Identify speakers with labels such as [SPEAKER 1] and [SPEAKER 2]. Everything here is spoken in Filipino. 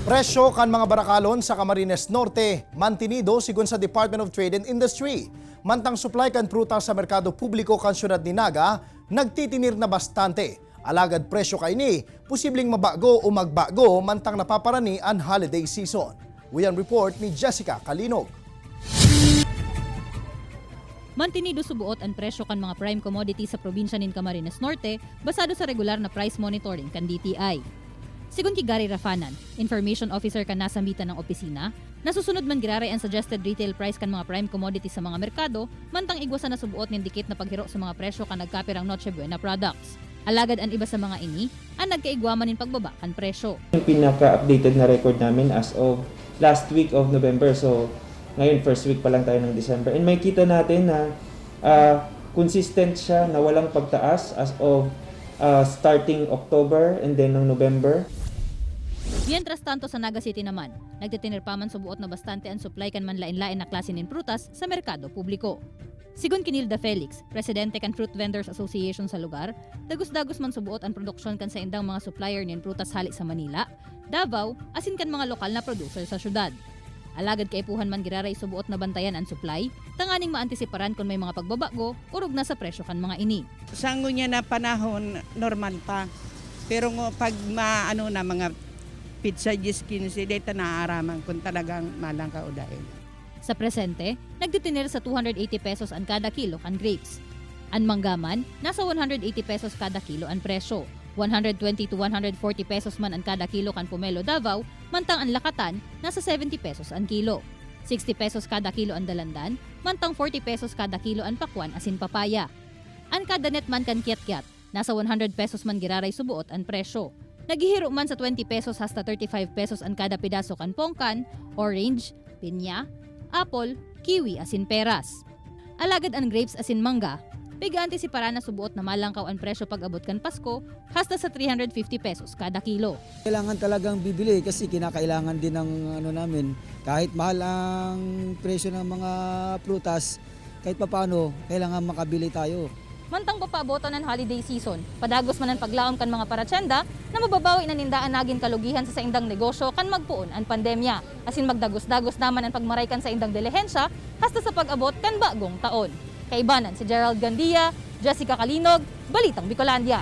[SPEAKER 1] Presyo kan mga barakalon sa Camarines Norte, mantinido sigon sa Department of Trade and Industry. Mantang supply kan prutas sa merkado publiko kan syudad ni Naga, nagtitinir na bastante. Alagad presyo kay ni, posibleng mabago o magbago mantang napaparani ang holiday season. Uyan report ni Jessica Kalinog.
[SPEAKER 2] Mantinido subuot ang presyo kan mga prime commodities sa probinsya nin Camarines Norte basado sa regular na price monitoring kan DTI. Sigun ki Gary Rafanan, information officer kan nasa mitan ng opisina, nasusunod man giraray ang suggested retail price kan mga prime commodities sa mga merkado, mantang igwasan na subuot nin dikit na paghiro sa mga presyo kan nagkapirang Noche Buena products. Alagad ang iba sa mga ini, ang nagkaigwaman nin pagbaba kan presyo.
[SPEAKER 3] Yung pinaka-updated na record namin as of last week of November, so ngayon first week pa lang tayo ng December. And may kita natin na consistent siya na walang pagtaas as of starting October and then ng November.
[SPEAKER 2] Mientras tanto sa Naga City naman, nagtitinir pa man subuot na bastante ang supply kan manlain-lain na klase nin prutas sa merkado publiko. Sigun Kinilda Felix, presidente kan Fruit Vendors Association sa lugar, dagos-dagos man subuot ang produksyon kan sa indang mga supplier nin prutas hali sa Manila, Davao, asin kan mga lokal na producer sa syudad. Alagad kaipuhan man giraray subuot na bantayan ang supply, tanganing maantisiparan kung may mga pagbabago, urog na sa presyo kan mga ini.
[SPEAKER 4] Sango niya na panahon normal pa. Pero pag maano na mga pizza 10-15 data naaaraman kung talagang malang kaudahin.
[SPEAKER 2] Sa presente, nagtitinir sa 280 pesos ang kada kilo kan grapes. Ang manggaman, nasa 180 pesos kada kilo ang presyo. 120 to 140 pesos man ang kada kilo kan pomelo Davao, mantang ang lakatan, nasa 70 pesos ang kilo. 60 pesos kada kilo ang dalandan, mantang 40 pesos kada kilo ang pakwan asin papaya. Ang kada net man kan kiat-kiat, nasa 100 pesos man giraray subuot ang presyo. Naghihiro man sa 20 pesos hasta 35 pesos ang kada pidaso kan pongkan, orange, pinya, apple, kiwi asin peras. Alagad ang grapes asin mangga, bigante si para na subuot na malangkaw ang presyo pag abot kan Pasko hasta sa 350 pesos kada kilo.
[SPEAKER 5] Kailangan talagang bibili kasi kinakailangan din ng namin. Kahit mahal ang presyo ng mga prutas, kahit papaano, kailangan makabili tayo.
[SPEAKER 2] Mantang papaboto ng holiday season, padagos man ang paglaom kan mga paratsenda na mababawi na nindaan nagin kalugihan sa indang negosyo kan magpuon ang pandemya. Asin magdagos-dagos naman ang pagmaray kan sa indang dilihensya hasta sa pag-abot kan bagong taon. Kaibanan si Gerald Gandia, Jessica Kalinog, Balitang Bicolandia.